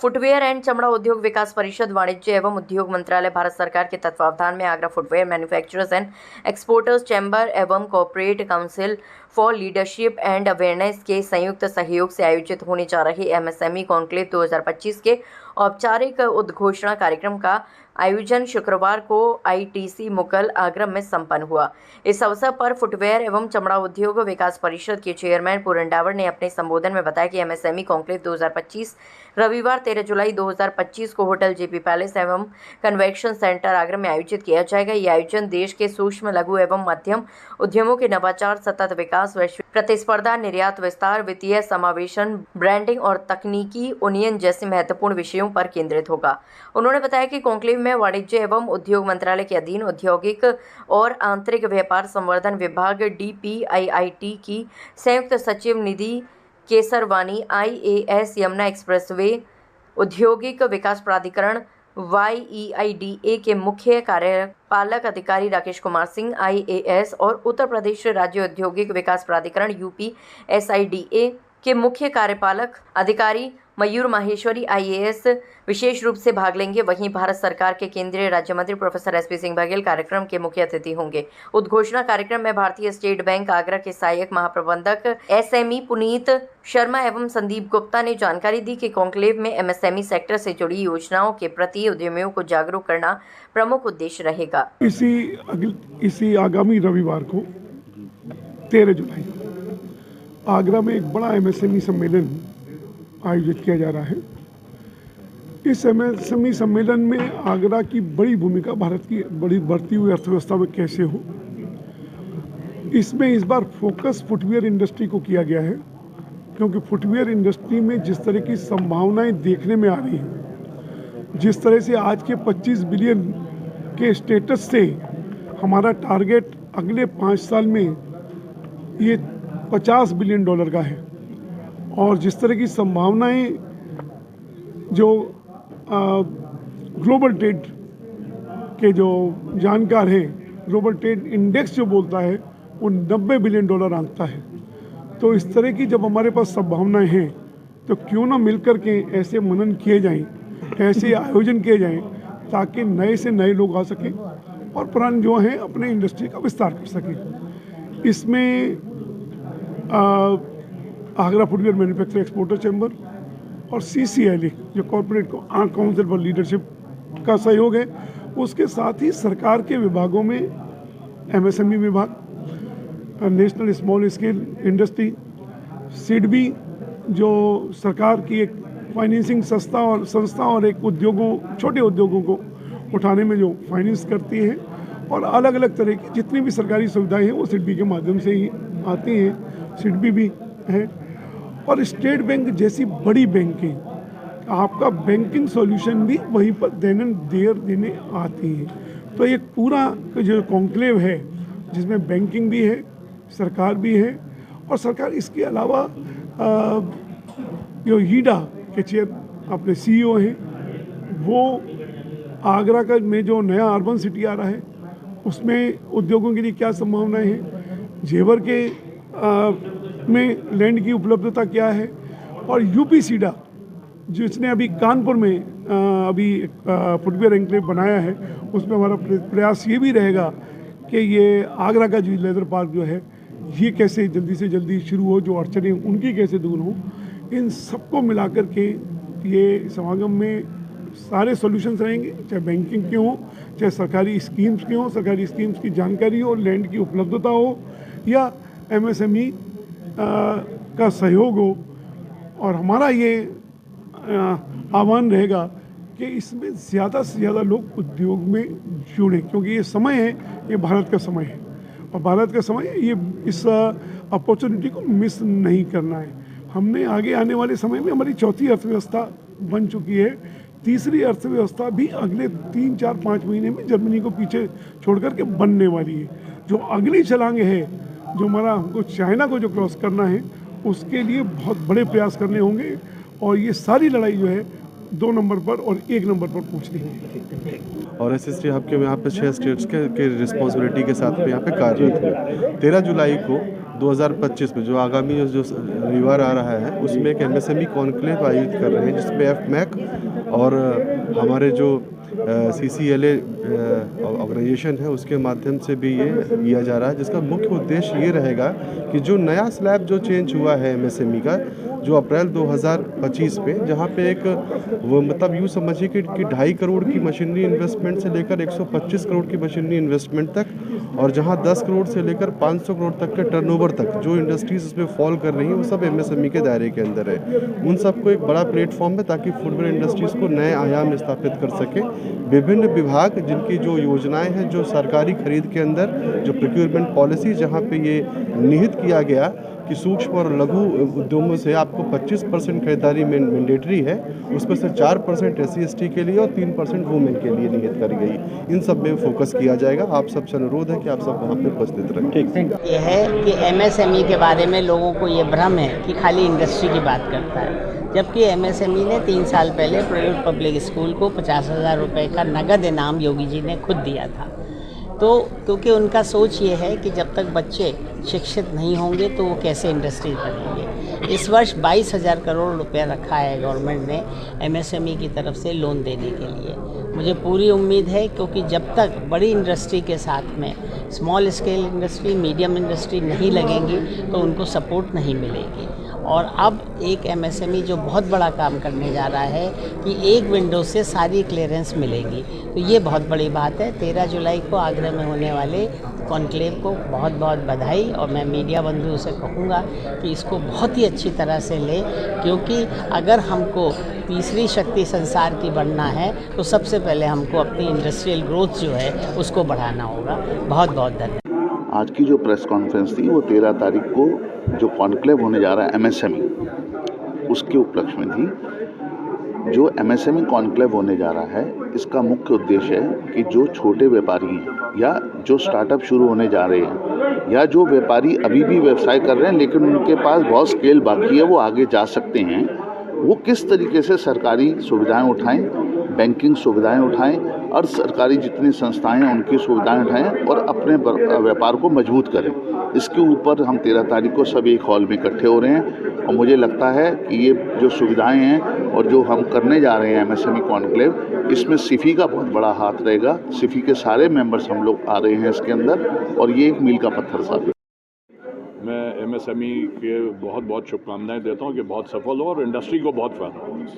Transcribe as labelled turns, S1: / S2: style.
S1: Footwear and चमड़ा उद्योग विकास परिषद, वाणिज्य एवं उद्योग मंत्रालय, भारत सरकार के तत्वावधान में Agra footwear manufacturers and exporters chamber एवं corporate council for leadership and awareness के संयुक्त सहयोग से आयोजित होने जा रहे एमएसएमई कॉन्क्लेव 2025 के औपचारिक उद्घोषणा कार्यक्रम का आयोजन शुक्रवार को आईटीसी मुगल आगरा में संपन्न हुआ। इस अवसर पर फुटवेयर एवं चमड़ा उद्योग विकास परिषद के चेयरमैन पूरन डावर ने अपने संबोधन में बताया कि एमएसएमई कॉन्क्लेव 2025 रविवार 13 जुलाई 2025 को होटल जेपी पैलेस एवं कन्वेंशन सेंटर आगरा में आयोजित किया जाएगा। यह आयोजन देश के सूक्ष्म, लघु एवं मध्यम उद्यमों के नवाचार, सतत विकास, वैश्विक प्रतिस्पर्धा, निर्यात विस्तार, वित्तीय समावेशन, ब्रांडिंग और तकनीकी उन्नयन जैसे महत्वपूर्ण विषयों पर केंद्रित होगा। उन्होंने बताया कि कॉन्क्लेव में वाणिज्य एवं उद्योग मंत्रालय के अधीन औद्योगिक और आंतरिक व्यापार संवर्धन विभाग DPIIT की संयुक्त सचिव निधि केसरवानी, IAS यमुना एक्सप्रेसवे, औद्योगिक विकास प्राधिकरण YEIDA के मुख्य कार्यपालक अधिकारी राकेश कुमार सिंह IAS और उत्तर प्रदेश राज्य औद्योगिक विकास प्राधिकरण UPSIDA के मुख्य कार्यपालक अधिकारी मयूर माहेश्वरी IAS विशेष रूप से भाग लेंगे। वहीं भारत सरकार के केंद्रीय राज्य मंत्री प्रोफेसर SP सिंह बघेल कार्यक्रम के मुख्य अतिथि होंगे। उद्घोषणा कार्यक्रम में भारतीय स्टेट बैंक आगरा के सहायक महाप्रबंधक SME पुनीत शर्मा एवं संदीप गुप्ता ने जानकारी दी कि कॉन्क्लेव में MSME सेक्टर से जुड़ी योजनाओं के प्रति उद्यमियों को जागरूक करना प्रमुख उद्देश्य रहेगा।
S2: इसी आगामी रविवार को 13 जुलाई आगरा में एक बड़ा MSME सम्मेलन आयोजित किया जा रहा है। इस MSME सम्मेलन में आगरा की बड़ी भूमिका भारत की बड़ी बढ़ती हुई अर्थव्यवस्था में कैसे हो, इसमें इस बार फोकस फुटवियर इंडस्ट्री को किया गया है, क्योंकि फुटवियर इंडस्ट्री में जिस तरह की संभावनाएं देखने में आ रही हैं, जिस तरह से आज के 25 बिलियन के स्टेटस से हमारा टारगेट अगले 5 साल में ये $50 बिलियन का है, और जिस तरह की संभावनाएं जो ग्लोबल ट्रेड के जो जानकार हैं, ग्लोबल ट्रेड इंडेक्स जो बोलता है वो $90 बिलियन आंकता है। तो इस तरह की जब हमारे पास संभावनाएं हैं तो क्यों ना मिलकर के ऐसे मनन किए जाएं, ऐसे आयोजन किए जाएं ताकि नए से नए लोग आ सकें और पुराने जो हैं अपने इंडस्ट्री का विस्तार कर सकें। इसमें Agra footwear manufacture exporter chamber और CCLA जो कॉर्पोरेट काउंसिल फॉर लीडरशिप का सहयोग है, उसके साथ ही सरकार के विभागों में MSME विभाग, national small scale industry, SIDBI जो सरकार की एक फाइनेंसिंग संस्था और एक छोटे उद्योगों को उठाने में जो फाइनेंस करती है, और अलग अलग तरह की जितनी भी सरकारी सुविधाएं हैं वो SIDBI के माध्यम से ही आती हैं। SIDBI भी है और स्टेट बैंक जैसी बड़ी बैंकें, आपका बैंकिंग सॉल्यूशन भी वहीं पर देने आती है। तो एक पूरा जो कॉन्क्लेव है जिसमें बैंकिंग भी है, सरकार भी है, और सरकार इसके अलावा जो हीडा के चेयर अपने CEO हैं, वो आगरा का में जो नया अर्बन सिटी आ रहा है उसमें उद्योगों के लिए क्या संभावनाएं हैं, जेवर के में लैंड की उपलब्धता क्या है, और UPSIDA जिसने अभी कानपुर में फुटवियर एन्क्लेव बनाया है, उसमें हमारा प्रयास ये भी रहेगा कि ये आगरा का जो लेदर पार्क जो है ये कैसे जल्दी से जल्दी शुरू हो, जो अड़चनें उनकी कैसे दूर हो। इन सबको मिलाकर के ये समागम में सारे सॉल्यूशंस रहेंगे, चाहे बैंकिंग के हों, चाहे सरकारी स्कीम्स के हों, सरकारी स्कीम्स की जानकारी हो, लैंड की उपलब्धता हो, या MSME का सहयोग हो। और हमारा ये आह्वान रहेगा कि इसमें ज़्यादा से ज़्यादा लोग उद्योग में जुड़ें, क्योंकि ये समय है, ये भारत का समय है, और भारत का समय ये इस अपॉर्चुनिटी को मिस नहीं करना है। हमने आगे आने वाले समय में हमारी चौथी अर्थव्यवस्था बन चुकी है, तीसरी अर्थव्यवस्था भी अगले 3, 4, 5 महीने में जर्मनी को पीछे छोड़ कर के बनने वाली है। जो अगली छलांग है, जो हमारा हमको चाइना को जो क्रॉस करना है, उसके लिए बहुत बड़े प्रयास करने होंगे, और ये सारी लड़ाई जो है 2 नंबर पर और 1 नंबर पर पहुंचनी है।
S3: और SST हब के यहाँ पे 6 स्टेट्स के रिस्पॉन्सिबिलिटी के साथ यहाँ पे कार्यरत है। 13 जुलाई को 2025 में जो आगामी जो रविवार आ रहा है उसमें एक एमएसएमई कॉन्क्लेव आयोजित कर रहे हैं, जिसमें एफमैक और हमारे जो CCLA ऑर्गेनाइजेशन है उसके माध्यम से भी ये किया जा रहा है, जिसका मुख्य उद्देश्य ये रहेगा कि जो नया स्लैब जो चेंज हुआ है एमएसएमई का, जो अप्रैल 2025 पे, जहाँ पे एक वो मतलब यूँ समझिए कि 2.5 करोड़ की मशीनरी इन्वेस्टमेंट से लेकर 125 करोड़ की मशीनरी इन्वेस्टमेंट तक, और जहाँ 10 करोड़ से लेकर 500 करोड़ तक के टर्नओवर तक जो इंडस्ट्रीज इसमें फॉल कर रही हैं वो सब एमएसएमई के दायरे के अंदर है। उन सबको एक बड़ा प्लेटफॉर्म है ताकि फुटवेयर इंडस्ट्रीज़ को नए आयाम स्थापित कर सके। विभिन्न विभाग जिनकी जो योजनाएं हैं, जो सरकारी खरीद के अंदर जो प्रोक्योरमेंट पॉलिसी, जहाँ पे ये निहित किया गया कि सूक्ष्म और लघु उद्यमों से आपको 25% खरीदारी मैंडेटरी है, उसमें से 4% SC/ST के लिए और 3% वुमेन के लिए निहित करी गई। इन सब में फोकस किया जाएगा। आप सबसे अनुरोध है कि आप सब वहाँ पे उपस्थित रहें। ठीक
S4: ये है कि MSME के बारे में लोगों को ये भ्रम है कि खाली इंडस्ट्री की बात करता है, जबकि MSME ने 3 साल पहले प्राइवेट पब्लिक स्कूल को 50,000 रुपये का नगद इनाम योगी जी ने खुद दिया था। तो क्योंकि उनका सोच ये है कि जब तक बच्चे शिक्षित नहीं होंगे तो वो कैसे इंडस्ट्री बनेंगे। इस वर्ष 22,000 करोड़ रुपया रखा है गवर्नमेंट ने MSME की तरफ से लोन देने के लिए। मुझे पूरी उम्मीद है, क्योंकि जब तक बड़ी इंडस्ट्री के साथ में small scale industry, medium industry नहीं लगेंगी तो उनको सपोर्ट नहीं मिलेगी। और अब एक MSME जो बहुत बड़ा काम करने जा रहा है कि एक विंडो से सारी क्लियरेंस मिलेगी, तो ये बहुत बड़ी बात है। 13 जुलाई को आगरा में होने वाले कॉन्क्लेव को बहुत बहुत बधाई, और मैं मीडिया बंधुओं से कहूँगा कि इसको बहुत ही अच्छी तरह से लें, क्योंकि अगर हमको तीसरी शक्ति संसार की बनना है तो सबसे पहले हमको अपनी इंडस्ट्रियल ग्रोथ जो है उसको बढ़ाना होगा। बहुत बहुत धन्यवाद।
S5: आज की जो प्रेस कॉन्फ्रेंस थी वो 13 तारीख को जो कॉन्क्लेव होने जा रहा है MSME, उसके उपलक्ष्य में थी। जो MSME कॉन्क्लेव होने जा रहा है, इसका मुख्य उद्देश्य है कि जो छोटे व्यापारी हैं या जो स्टार्टअप शुरू होने जा रहे हैं, या जो व्यापारी अभी भी व्यवसाय कर रहे हैं लेकिन उनके पास बहुत स्केल बाकी है, वो आगे जा सकते हैं, वो किस तरीके से सरकारी सुविधाएं उठाएं, बैंकिंग सुविधाएं उठाएं और सरकारी जितनी संस्थाएं हैं उनकी सुविधाएं उठाएं और अपने व्यापार को मजबूत करें। इसके ऊपर हम 13 तारीख को सब एक हॉल में इकट्ठे हो रहे हैं, और मुझे लगता है कि ये जो सुविधाएं हैं और जो हम करने जा रहे हैं MSME कॉन्क्लेव, इसमें सिफी का बहुत बड़ा हाथ रहेगा। सिफी के सारे मेंबर्स हम लोग आ रहे हैं इसके अंदर, और ये एक मील का पत्थर साबित।
S6: मैं MSME के बहुत बहुत शुभकामनाएं देता हूं कि बहुत सफल हो और इंडस्ट्री को बहुत फायदा हो।